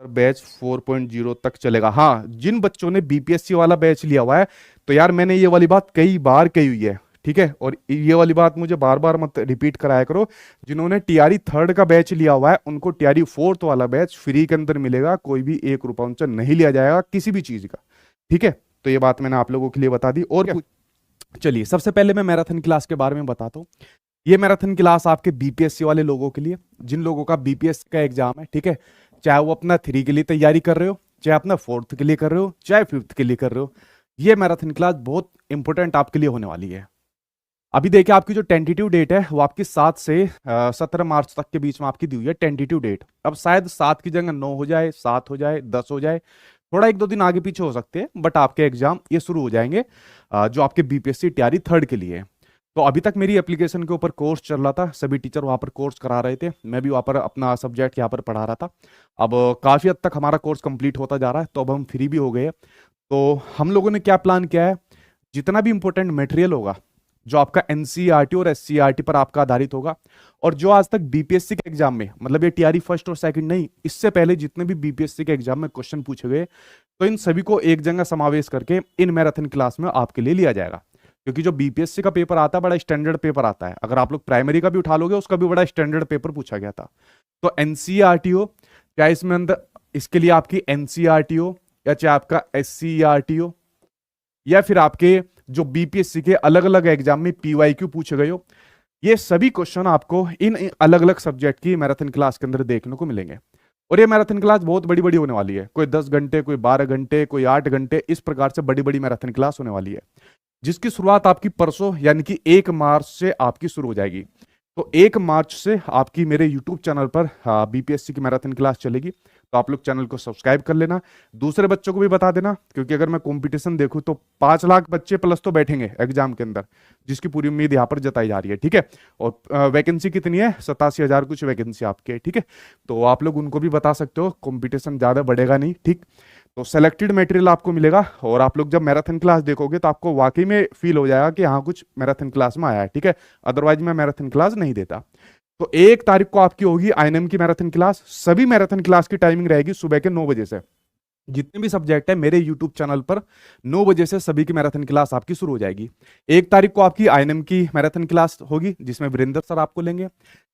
Batch 4.0 तक चलेगा। हाँ, जिन बच्चों ने बीपीएससी वाला बैच लिया हुआ है, तो यार मैंने ये वाली बात कई बार कही हुई है, ठीक है, और ये वाली बात मुझे बार बार मत रिपीट कराया करो। जिन्होंने टीआरई थर्ड का बैच लिया हुआ है उनको टीआरई फोर्थ वाला बैच फ्री के अंदर मिलेगा, कोई भी 1 रुपया उनसे नहीं लिया जाएगा किसी भी चीज का, ठीक है। तो ये बात मैंने आप लोगों के लिए बता दी। और चलिए सबसे पहले मैं मैराथन क्लास के बारे में बताता हूँ। ये मैराथन क्लास आपके बीपीएससी वाले लोगों के लिए, जिन लोगों का बीपीएससी का एग्जाम है, ठीक है, चाहे वो अपना 3 के लिए तैयारी कर रहे हो, चाहे अपना 4th के लिए कर रहे हो, चाहे 5th के लिए कर रहे हो, ये मैराथन क्लास बहुत इंपॉर्टेंट आपके लिए होने वाली है। अभी देखिए आपकी जो टेंटेटिव डेट है वो आपकी 7 से 17 मार्च तक के बीच में आपकी दी हुई है टेंटेटिव डेट। अब शायद 7 की जगह 9 हो जाए, 7 हो जाए, 10 हो जाए, थोड़ा 1-2 दिन आगे पीछे हो सकते हैं, बट आपके एग्जाम ये शुरू हो जाएंगे जो आपके बीपीएससी टीआरई थर्ड के लिए है। तो अभी तक मेरी एप्लीकेशन के ऊपर कोर्स चल रहा था, सभी टीचर वहाँ पर कोर्स करा रहे थे, मैं भी वहाँ पर अपना सब्जेक्ट यहाँ पर पढ़ा रहा था। अब काफ़ी हद तक हमारा कोर्स कंप्लीट होता जा रहा है, तो अब हम फ्री भी हो गए हैं। तो हम लोगों ने क्या प्लान किया है, जितना भी इंपॉर्टेंट मटेरियल होगा जो आपका एनसीईआरटी और एससीईआरटी पर आपका आधारित होगा, और जो आज तक बीपीएससी के एग्जाम में, मतलब ये टीआरई फर्स्ट और सेकंड नहीं, इससे पहले जितने भी बीपीएससी के एग्जाम में क्वेश्चन पूछे गए, तो इन सभी को एक जगह समावेश करके इन मैराथन क्लास में आपके लिए लिया जाएगा। क्योंकि जो बीपीएससी का पेपर आता है बड़ा स्टैंडर्ड पेपर आता है, अगर आप लोग प्राइमरी का भी उठा लोगे उसका भी बड़ा स्टैंडर्ड पेपर पूछा गया था। तो एनसीईआरटी हो, क्या इसमें अंदर इसके लिए आपकी एनसीईआरटी हो, या चाहे आपका एससीईआरटी हो, या फिर आपके जो बीपीएससी के अलग अलग एग्जाम में पीवाईक्यू पूछे गए हो, ये सभी क्वेश्चन आपको इन अलग अलग सब्जेक्ट की मैराथन क्लास के अंदर देखने को मिलेंगे। और ये मैराथन क्लास बहुत बड़ी बड़ी होने वाली है, कोई 10 घंटे, कोई 12 घंटे, कोई 8 घंटे, इस प्रकार से बड़ी बड़ी मैराथन क्लास होने वाली है, जिसकी शुरुआत आपकी परसों यानी कि 1 मार्च से आपकी शुरू हो जाएगी। तो 1 मार्च से आपकी मेरे यूट्यूब चैनल पर बीपीएससी की मैराथन क्लास चलेगी, तो आप लोग चैनल को सब्सक्राइब कर लेना, दूसरे बच्चों को भी बता देना, क्योंकि अगर मैं कंपटीशन देखूं तो 5 लाख बच्चे प्लस तो बैठेंगे एग्जाम के अंदर, जिसकी पूरी उम्मीद यहाँ पर जताई जा रही है, ठीक है। और वैकेंसी कितनी है, 87,000 कुछ वैकेंसी आपके है, ठीक है। तो आप लोग उनको भी बता सकते हो, कंपटीशन ज़्यादा बढ़ेगा नहीं, ठीक। तो सेलेक्टेड मटेरियल आपको मिलेगा, और आप लोग जब मैराथन क्लास देखोगे तो आपको वाकई में फील हो जाएगा कि हाँ कुछ मैराथन क्लास में आया है, ठीक है। अदरवाइज मैं मैराथन क्लास नहीं देता। तो 1 तारीख को आपकी होगी आईएनएम की मैराथन क्लास। सभी मैराथन क्लास की टाइमिंग रहेगी सुबह के 9 बजे से। जितने भी सब्जेक्ट है मेरे यूट्यूब चैनल पर 9 बजे से सभी की मैराथन क्लास आपकी शुरू हो जाएगी। 1 तारीख को आपकी आईएनएम की मैराथन क्लास होगी, जिसमें वीरेंद्र सर आपको लेंगे।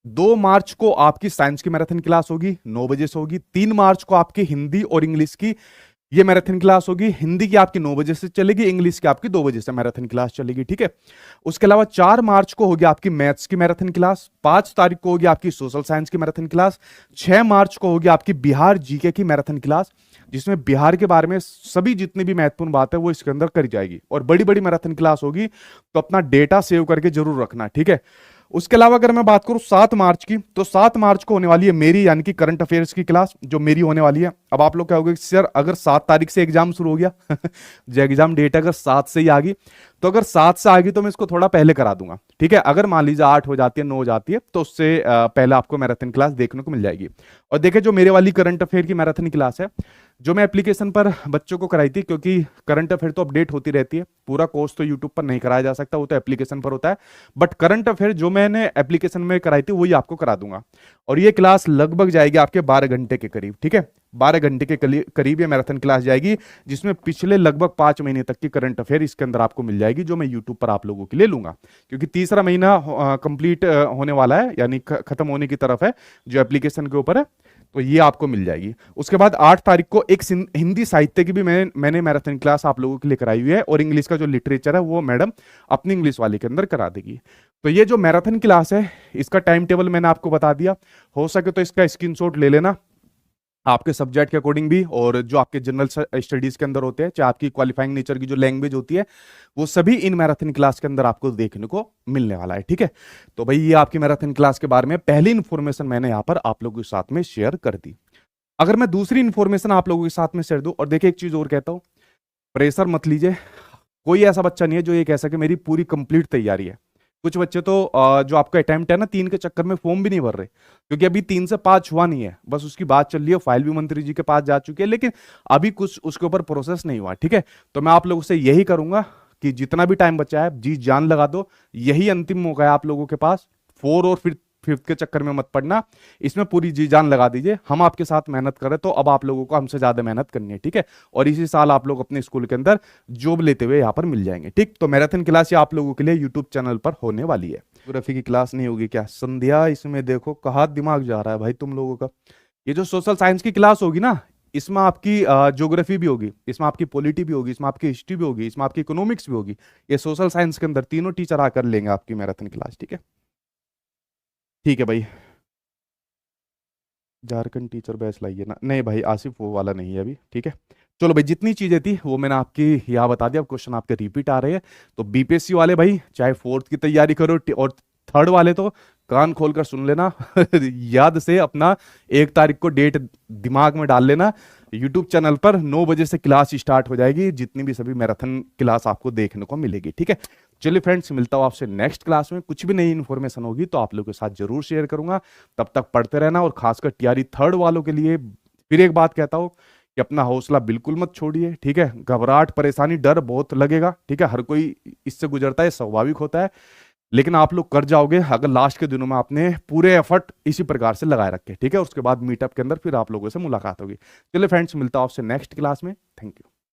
2 मार्च को आपकी साइंस की मैराथन क्लास होगी, 9 बजे से होगी। 3 मार्च को आपकी हिंदी और इंग्लिश की ये मैराथन क्लास होगी, हिंदी की आपकी 9 बजे से चलेगी, इंग्लिश की आपकी 2 बजे से मैराथन क्लास चलेगी, ठीक है। उसके अलावा 4 मार्च को होगी आपकी मैथ्स की मैराथन क्लास, 5 तारीख को होगी आपकी सोशल साइंस की मैराथन क्लास, 6 मार्च को होगी आपकी बिहार जीके की मैराथन क्लास, जिसमें बिहार के बारे में सभी जितनी भी महत्वपूर्ण बात है वो इसके अंदर करी जाएगी, और बड़ी बड़ी मैराथन क्लास होगी, तो अपना डेटा सेव करके जरूर रखना, ठीक है। उसके अलावा अगर मैं बात करूं 7 मार्च की, तो 7 मार्च को होने वाली है मेरी यानी कि करंट अफेयर्स की क्लास, जो मेरी होने वाली है। अब आप लोग क्या होगा, सर अगर 7 तारीख से एग्जाम शुरू हो गया जो एग्जाम डेट अगर 7 से ही आ गई, तो अगर 7 से आ गई तो मैं इसको थोड़ा पहले करा दूंगा, ठीक है। अगर मान लीजिए 8 हो जाती है, 9 हो जाती है, तो उससे पहले आपको मैराथन क्लास देखने को मिल जाएगी। और देखिए जो मेरे वाली करंट अफेयर की मैराथन क्लास है, जो मैं एप्लीकेशन पर बच्चों को कराई थी, क्योंकि करंट अफेयर तो अपडेट होती रहती है, पूरा कोर्स तो यूट्यूब पर नहीं कराया जा सकता, वो तो एप्लीकेशन पर होता है, बट करंट अफेयर जो मैंने एप्लीकेशन में कराई थी वही आपको करा दूंगा। और ये क्लास लगभग जाएगी आपके 12 घंटे के करीब, ठीक है। 12 घंटे के करीब ये मैराथन क्लास जाएगी, जिसमें पिछले लगभग 5 महीने तक की करंट अफेयर इसके अंदर आपको मिल जाएगी, जो मैं यूट्यूब पर आप लोगों के लिए लूंगा, क्योंकि तीसरा महीना कंप्लीट होने वाला है, यानी खत्म होने की तरफ है जो एप्लीकेशन के ऊपर है, तो ये आपको मिल जाएगी। उसके बाद 8 तारीख को एक हिंदी साहित्य की भी मैंने मैराथन क्लास आप लोगों के लिए कराई हुई है, और इंग्लिश का जो लिटरेचर है वो मैडम अपनी इंग्लिश वाले के अंदर करा देगी। तो ये जो मैराथन क्लास है इसका टाइम टेबल मैंने आपको बता दिया, हो सके तो इसका स्क्रीनशॉट ले लेना आपके सब्जेक्ट के अकॉर्डिंग भी, और जो आपके जनरल स्टडीज के अंदर होते हैं, चाहे आपकी क्वालिफाइंग नेचर की जो लैंग्वेज होती है, वो सभी इन मैराथन क्लास के अंदर आपको देखने को मिलने वाला है, ठीक है। तो भाई ये आपकी मैराथन क्लास के बारे में पहली इंफॉर्मेशन मैंने यहाँ पर आप लोगों के साथ में शेयर कर दी। अगर मैं दूसरी इंफॉर्मेशन आप लोगों के साथ में शेयर दूं, और देखिए एक चीज और कहता हूं, प्रेशर मत लीजिए, कोई ऐसा बच्चा नहीं है जो ये कह सके मेरी पूरी कंप्लीट तैयारी है। कुछ बच्चे तो जो आपका अटेम्प्ट है ना 3 के चक्कर में फॉर्म भी नहीं भर रहे, क्योंकि अभी 3 से 5 हुआ नहीं है, बस उसकी बात चल रही है, फाइल भी मंत्री जी के पास जा चुकी है, लेकिन अभी कुछ उसके ऊपर प्रोसेस नहीं हुआ, ठीक है। तो मैं आप लोगों से यही करूंगा कि जितना भी टाइम बचा है जी जान लगा दो, यही अंतिम मौका है आप लोगों के पास, 4 और फिर फिफ्थ के चक्कर में मत पड़ना, इसमें पूरी जी जान लगा दीजिए। हम आपके साथ मेहनत करें तो अब आप लोगों को हमसे ज्यादा मेहनत करनी है, ठीक है। और इसी साल आप लोग अपने स्कूल के अंदर जॉब लेते हुए यहाँ पर मिल जाएंगे, ठीक। तो मैराथन क्लास ये आप लोगों के लिए यूट्यूब चैनल पर होने वाली है। ज्योग्राफी की क्लास नहीं होगी क्या संध्या? इसमें देखो कहाँ दिमाग जा रहा है भाई तुम लोगों का। ये जो सोशल साइंस की क्लास होगी ना, इसमें आपकी ज्योग्राफी भी होगी, इसमें आपकी पॉलिटी भी होगी, इसमें आपकी हिस्ट्री भी होगी, इसमें आपकी इकोनॉमिक्स भी होगी। ये सोशल साइंस के अंदर तीनों टीचर आकर लेंगे आपकी मैराथन क्लास, ठीक है। ठीक है भाई, झारखंड टीचर बैच लाइए ना। नहीं भाई आसिफ वो वाला नहीं है अभी, ठीक है। चलो भाई, जितनी चीजें थी वो मैंने आपकी यहाँ बता दिया। अब क्वेश्चन आपके रिपीट आ रहे हैं, तो बीपीएससी वाले भाई चाहे फोर्थ की तैयारी करो और थर्ड वाले तो कान खोलकर सुन लेना याद से अपना 1 तारीख को डेट दिमाग में डाल लेना। यूट्यूब चैनल पर 9 बजे से क्लास स्टार्ट हो जाएगी, जितनी भी सभी मैराथन क्लास आपको देखने को मिलेगी, ठीक है। चलिए फ्रेंड्स, मिलता हूँ आपसे नेक्स्ट क्लास में। कुछ भी नई इन्फॉर्मेशन होगी तो आप लोगों के साथ जरूर शेयर करूंगा। तब तक पढ़ते रहना, और खासकर टीआरई थर्ड वालों के लिए फिर एक बात कहता हूँ कि अपना हौसला बिल्कुल मत छोड़िए, ठीक है। घबराहट, परेशानी, डर बहुत लगेगा, ठीक है, हर कोई इससे गुजरता है, स्वाभाविक होता है। लेकिन आप लोग कर जाओगे अगर लास्ट के दिनों में आपने पूरे एफर्ट इसी प्रकार से लगाए रखे, ठीक है। उसके बाद मीटअप के अंदर फिर आप लोगों से मुलाकात होगी। चलिए फ्रेंड्स, मिलता हूं आपसे नेक्स्ट क्लास में। Thank you.